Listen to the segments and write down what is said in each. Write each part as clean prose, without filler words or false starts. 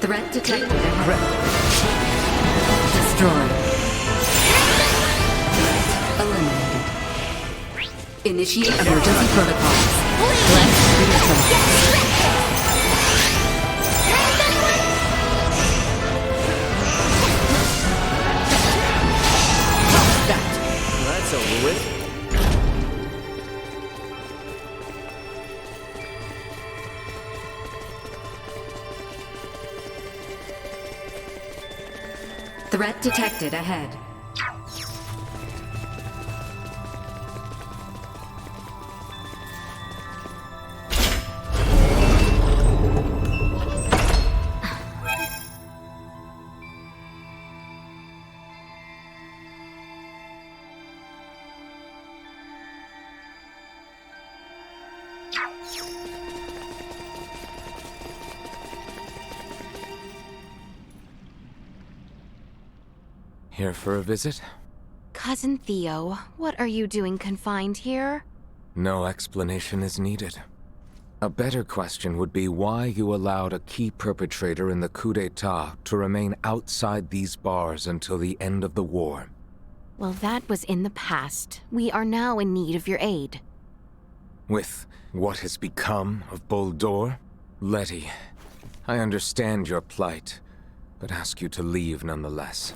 Threat detected. Destroyed. Eliminated. Initiate emergency protocols. Flex neutralized. That's over with. Threat detected ahead. Here for a visit? Cousin Theo, what are you doing confined here? No explanation is needed. A better question would be why you allowed a key perpetrator in the coup d'etat to remain outside these bars until the end of the war. Well, that was in the past. We are now in need of your aid. With what has become of Boldor? Letty, I understand your plight, but ask you to leave nonetheless.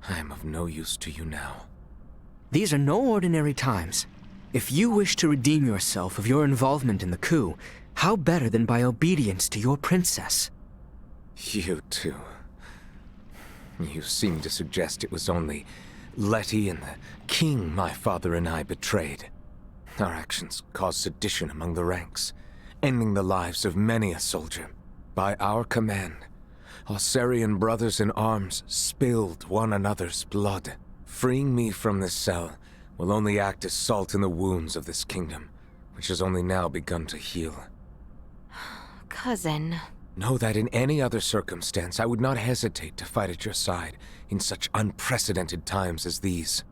I am of no use to you now. These are no ordinary times. If you wish to redeem yourself of your involvement in the coup, how better than by obedience to your princess? You too. You seem to suggest it was only Letty and the king my father and I betrayed. Our actions caused sedition among the ranks, ending the lives of many a soldier. By our command, Osirian brothers in arms spilled one another's blood. Freeing me from this cell will only act as salt in the wounds of this kingdom, which has only now begun to heal. Cousin. Know that in any other circumstance, I would not hesitate to fight at your side in such unprecedented times as these.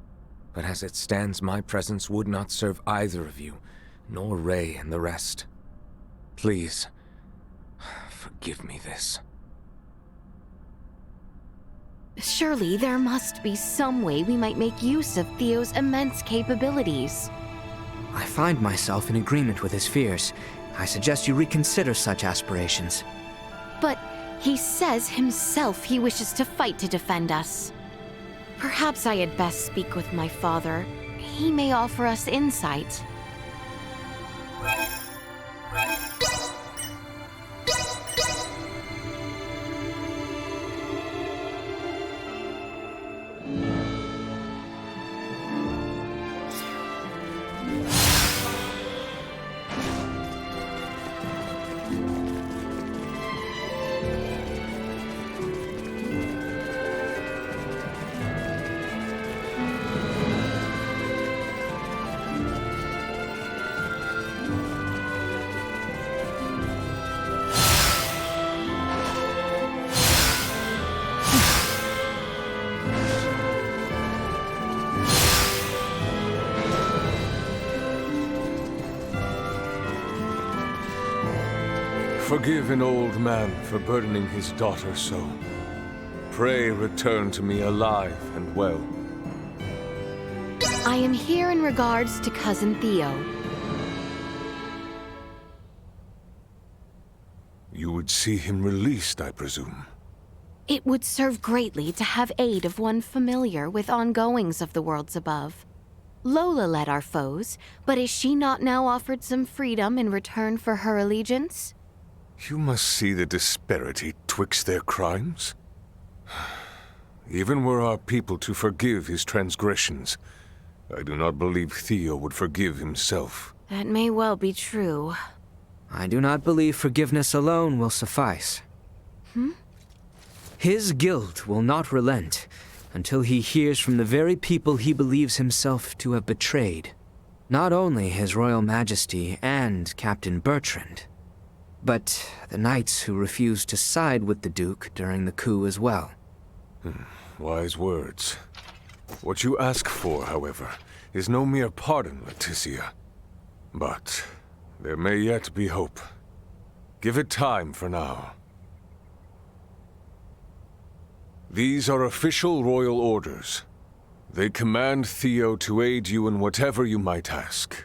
But as it stands, my presence would not serve either of you, nor Ray and the rest. Please, forgive me this. Surely there must be some way we might make use of Theo's immense capabilities. I find myself in agreement with his fears. I suggest you reconsider such aspirations. But he says himself he wishes to fight to defend us. Perhaps I had best speak with my father. He may offer us insight. Forgive an old man for burdening his daughter so. Pray return to me alive and well. I am here in regards to Cousin Theo. You would see him released, I presume. It would serve greatly to have aid of one familiar with ongoings of the worlds above. Lola led our foes, but is she not now offered some freedom in return for her allegiance? You must see the disparity twixt their crimes. Even were our people to forgive his transgressions, I do not believe Theo would forgive himself. That may well be true. I do not believe forgiveness alone will suffice. His guilt will not relent until he hears from the very people he believes himself to have betrayed. Not only His Royal Majesty and Captain Bertrand, but the knights who refused to side with the Duke during the coup as well. Wise words. What you ask for, however, is no mere pardon, Laeticia. But there may yet be hope. Give it time for now. These are official royal orders. They command Theo to aid you in whatever you might ask.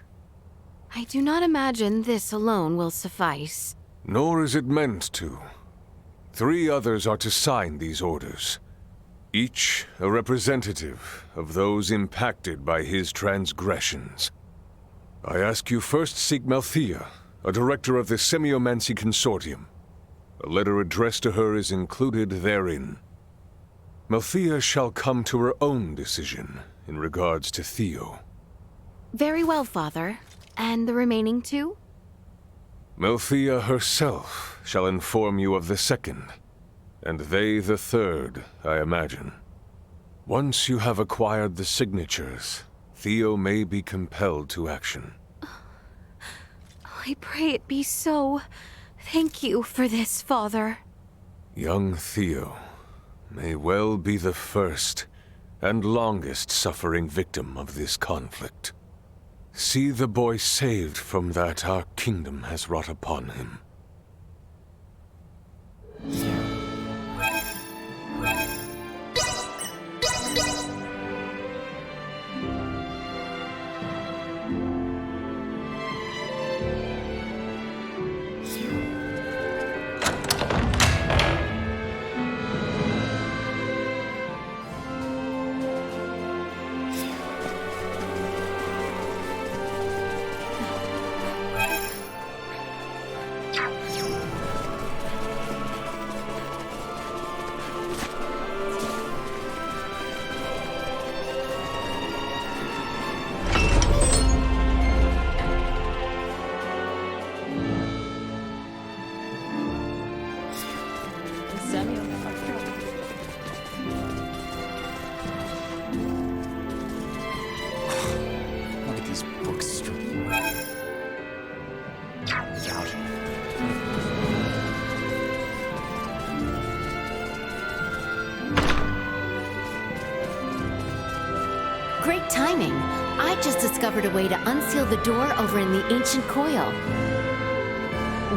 I do not imagine this alone will suffice. Nor is it meant to. 3 others are to sign these orders. Each a representative of those impacted by his transgressions. I ask you first seek Malthea, a director of the Semiomancy Consortium. A letter addressed to her is included therein. Malthea shall come to her own decision in regards to Theo. Very well, Father. And the remaining 2? Malthea herself shall inform you of the second, and they the third, I imagine. Once you have acquired the signatures, Theo may be compelled to action. I pray it be so. Thank you for this, Father. Young Theo may well be the first and longest suffering victim of this conflict. See the boy saved from that our kingdom has wrought upon him. Look at these books strewn out. Great timing. I just discovered a way to unseal the door over in the ancient coil.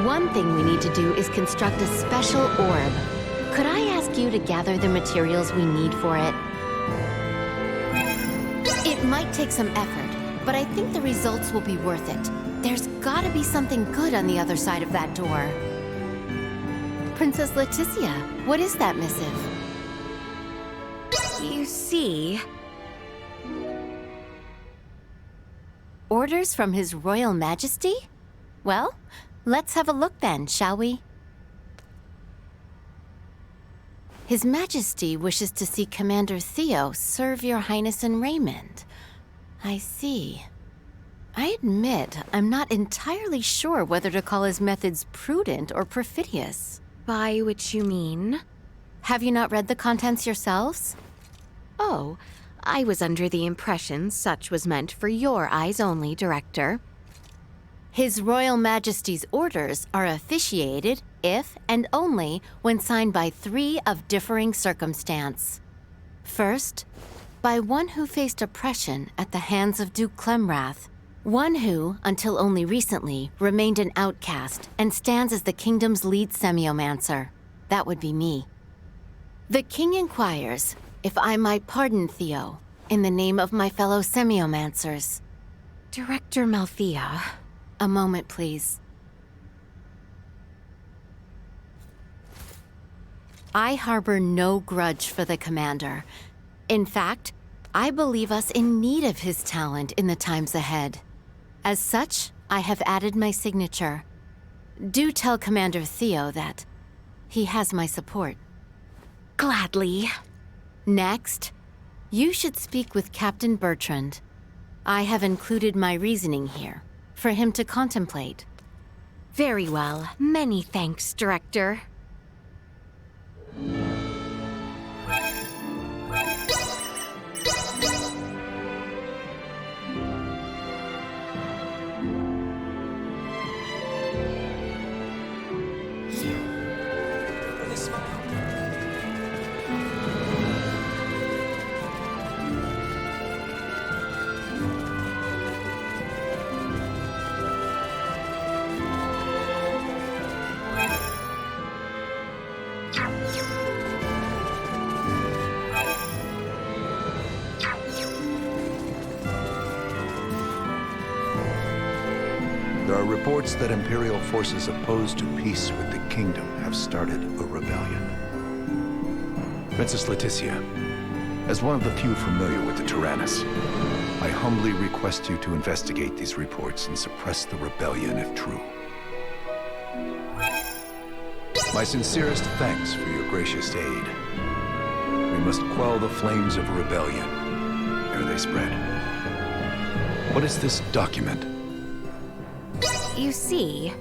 One thing we need to do is construct a special orb. Could I ask you to gather the materials we need for it? It might take some effort, but I think the results will be worth it. There's gotta be something good on the other side of that door. Princess Laeticia, what is that missive? You see... Orders from His Royal Majesty? Well, let's have a look then, shall we? His Majesty wishes to see Commander Theo serve Your Highness in Raymond. I see. I admit, I'm not entirely sure whether to call his methods prudent or perfidious. By which you mean? Have you not read the contents yourselves? Oh, I was under the impression such was meant for your eyes only, Director. His Royal Majesty's orders are officiated if and only when signed by 3 of differing circumstance. First, by one who faced oppression at the hands of Duke Clemrath, one who, until only recently, remained an outcast and stands as the kingdom's lead semiomancer. That would be me. The king inquires if I might pardon Theo in the name of my fellow semiomancers. Director Malthea. A moment, please. I harbor no grudge for the commander. In fact, I believe us in need of his talent in the times ahead. As such, I have added my signature. Do tell Commander Theo that he has my support. Gladly. Next, you should speak with Captain Bertrand. I have included my reasoning here for him to contemplate. Very well. Many thanks, Director. There are reports that Imperial forces opposed to peace with the kingdom have started a rebellion. Princess Laeticia, as one of the few familiar with the Tyrannus, I humbly request you to investigate these reports and suppress the rebellion if true. My sincerest thanks for your gracious aid. We must quell the flames of rebellion ere they spread. What is this document? You see,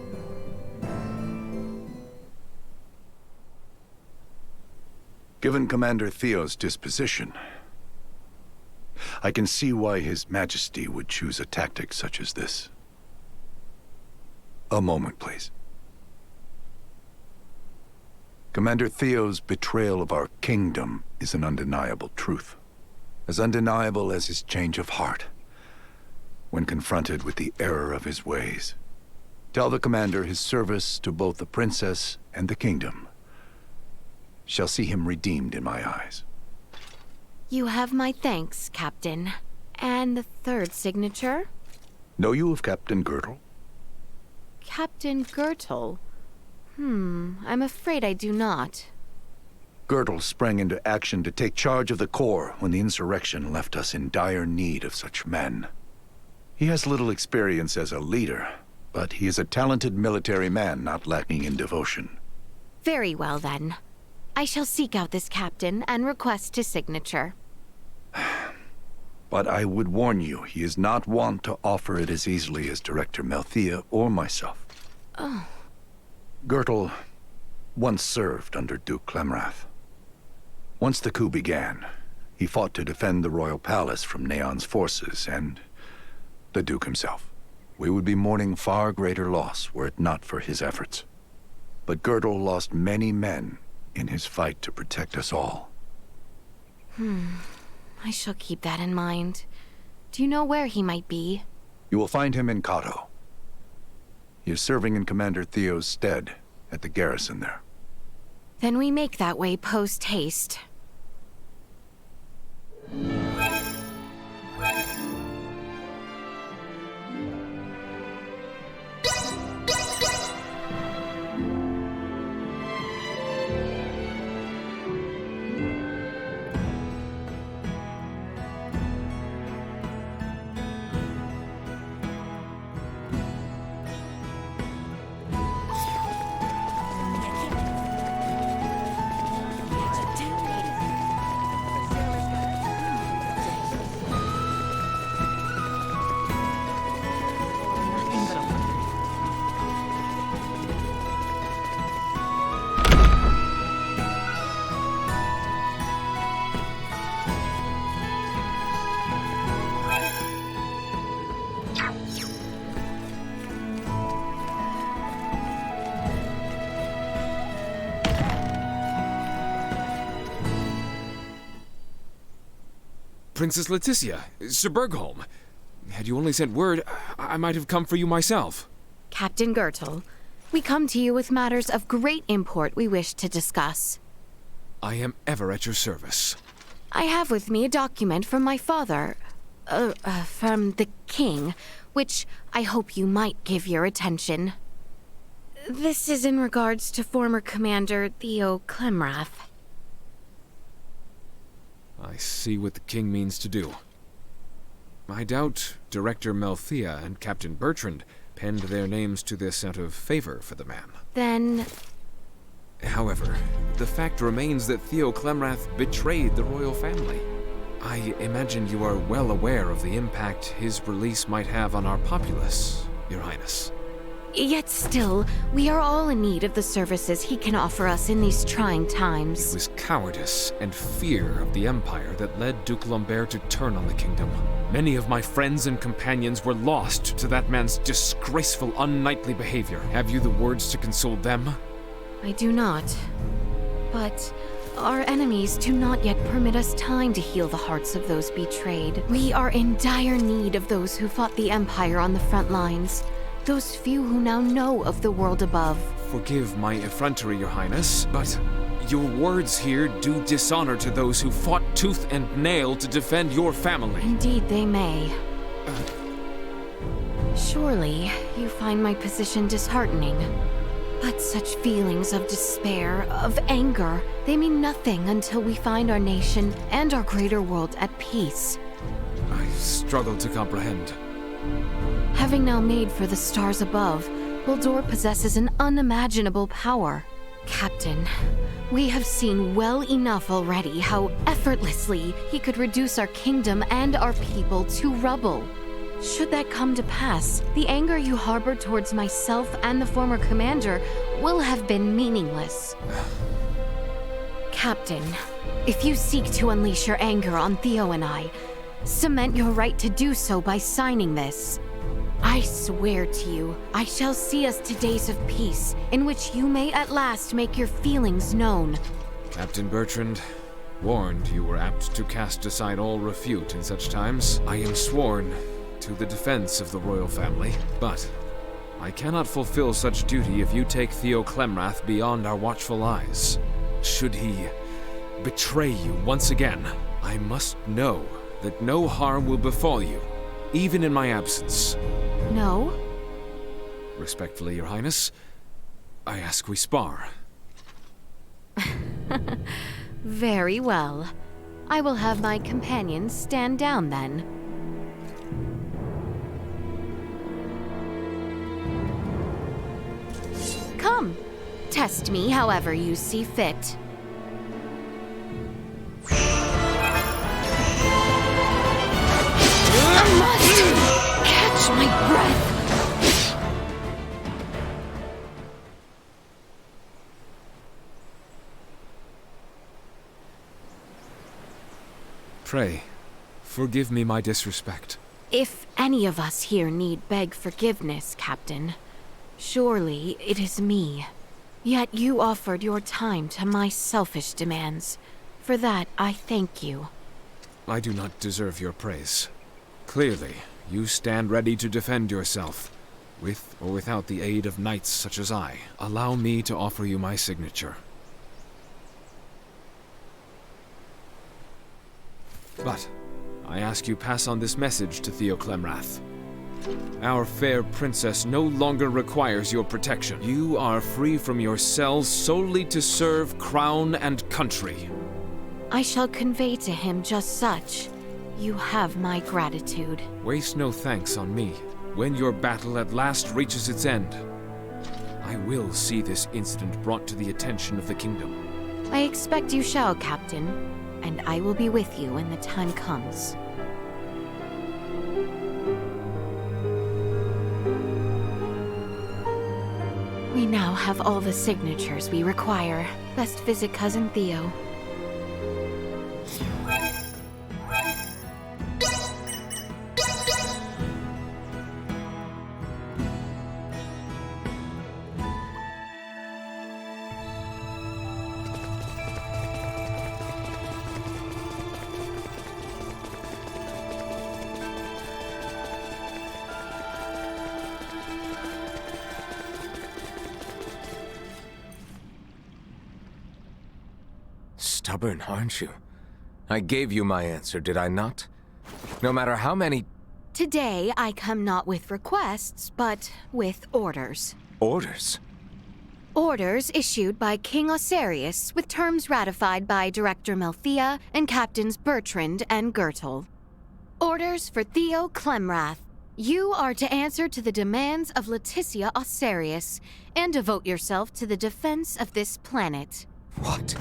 Given Commander Theo's disposition, I can see why His Majesty would choose a tactic such as this. A moment, please. Commander Theo's betrayal of our kingdom is an undeniable truth. As undeniable as his change of heart when confronted with the error of his ways. Tell the commander his service to both the princess and the kingdom shall see him redeemed in my eyes. you have my thanks, Captain. And the third signature? Know you of Captain Girdle? Captain Girdle? I'm afraid I do not. Girdle sprang into action to take charge of the Corps when the insurrection left us in dire need of such men. He has little experience as a leader, but he is a talented military man not lacking in devotion. Very well, then. I shall seek out this captain and request his signature. But I would warn you, he is not wont to offer it as easily as Director Melthea or myself. Oh. Girdle once served under Duke Clemrath. Once the coup began, he fought to defend the royal palace from Neon's forces and the Duke himself. We would be mourning far greater loss were it not for his efforts. But Girdle lost many men in his fight to protect us all. I shall keep that in mind. Do you know where he might be? You will find him in Kato. He is serving in Commander Theo's stead at the garrison there. Then we make that way post-haste. Princess Laeticia, Sir Bergholm. Had you only sent word, I might have come for you myself. Captain Girdle, we come to you with matters of great import we wish to discuss. I am ever at your service. I have with me a document from my father, from the king, which I hope you might give your attention. This is in regards to former Commander Theo Clemrath. I see what the king means to do. I doubt Director Melthea and Captain Bertrand penned their names to this out of favor for the man. Then... However, the fact remains that Theo Clemrath betrayed the royal family. I imagine you are well aware of the impact his release might have on our populace, Your Highness. Yet still, we are all in need of the services he can offer us in these trying times. It was cowardice and fear of the Empire that led Duke Lambert to turn on the kingdom. Many of my friends and companions were lost to that man's disgraceful, unknightly behavior. Have you the words to console them? I do not. But our enemies do not yet permit us time to heal the hearts of those betrayed. We are in dire need of those who fought the Empire on the front lines. Those few who now know of the world above. Forgive my effrontery, Your Highness, but your words here do dishonor to those who fought tooth and nail to defend your family. Indeed they may. Surely, you find my position disheartening. But such feelings of despair, of anger, they mean nothing until we find our nation and our greater world at peace. I struggle to comprehend. Having now made for the stars above, Baldur possesses an unimaginable power. Captain, we have seen well enough already how effortlessly he could reduce our kingdom and our people to rubble. Should that come to pass, the anger you harbored towards myself and the former commander will have been meaningless. Captain, if you seek to unleash your anger on Theo and I, cement your right to do so by signing this. I swear to you, I shall see us to days of peace, in which you may at last make your feelings known. Captain Bertrand, warned you were apt to cast aside all refute in such times. I am sworn to the defense of the royal family, but I cannot fulfill such duty if you take Theo Clemrath beyond our watchful eyes. Should he betray you once again, I must know that no harm will befall you, even in my absence. No? Respectfully, Your Highness, I ask we spar. Very well. I will have my companions stand down then. Come, test me however you see fit. I must catch my breath. Pray, forgive me my disrespect. If any of us here need beg forgiveness, Captain, surely it is me. Yet you offered your time to my selfish demands. For that, I thank you. I do not deserve your praise. Clearly, you stand ready to defend yourself, with or without the aid of knights such as I. Allow me to offer you my signature. But I ask you pass on this message to Theo Clemrath. Our fair princess no longer requires your protection. You are free from your cells solely to serve crown and country. I shall convey to him just such. You have my gratitude. Waste no thanks on me. When your battle at last reaches its end, I will see this incident brought to the attention of the kingdom. I expect you shall, Captain, and I will be with you when the time comes. We now have all the signatures we require. Best visit Cousin Theo. Stubborn, aren't you? I gave you my answer, did I not? No matter how many... Today, I come not with requests, but with orders. orders. Orders issued by King Osarius, with terms ratified by Director Melthea and Captains Bertrand and Gertel. Orders for Theo Clemrath. You are to answer to the demands of Laeticia Osarius, and devote yourself to the defense of this planet. What?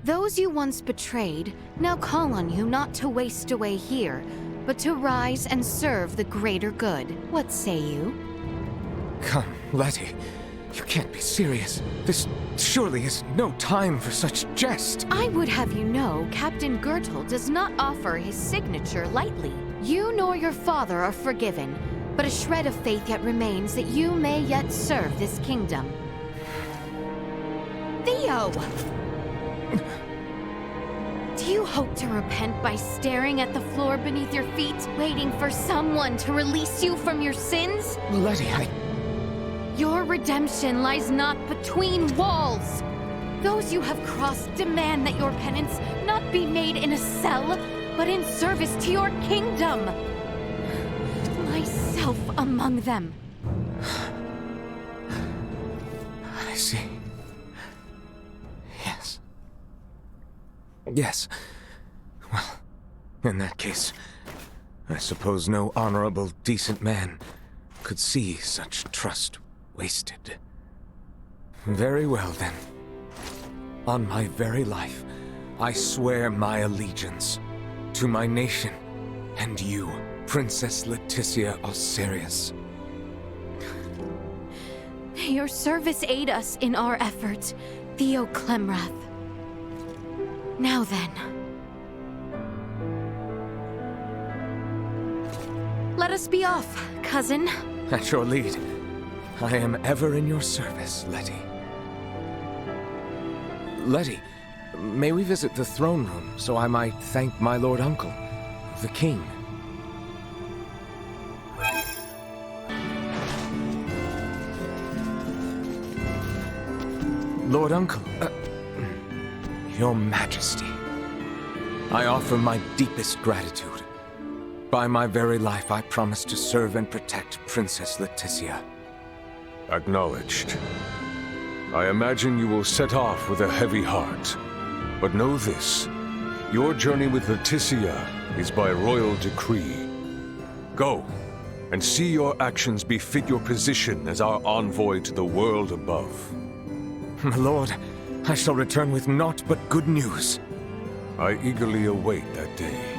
Those you once betrayed now call on you not to waste away here, but to rise and serve the greater good. What say you? Come, Letty. You can't be serious. This surely is no time for such jest. I would have you know, Captain Gertel does not offer his signature lightly. You nor your father are forgiven, but a shred of faith yet remains that you may yet serve this kingdom. Theo! Do you hope to repent by staring at the floor beneath your feet, waiting for someone to release you from your sins? Letty, Your redemption lies not between walls. Those you have crossed demand that your penance not be made in a cell, but in service to your kingdom. My yourself among them. I see. Yes. Yes. Well, in that case, I suppose no honorable, decent man could see such trust wasted. Very well, then. On my very life, I swear my allegiance to my nation and you, Princess Laeticia Osirius. May your service aid us in our efforts, Theo Clemrath. Now then. Let us be off, cousin. At your lead. I am ever in your service, Letty. Letty, may we visit the throne room so I might thank my Lord Uncle, the King? Lord Uncle, Your Majesty, I offer my deepest gratitude. By my very life, I promise to serve and protect Princess Laeticia. Acknowledged. I imagine you will set off with a heavy heart. But know this, your journey with Laeticia is by royal decree. Go, and see your actions befit your position as our envoy to the world above. My lord, I shall return with naught but good news. I eagerly await that day.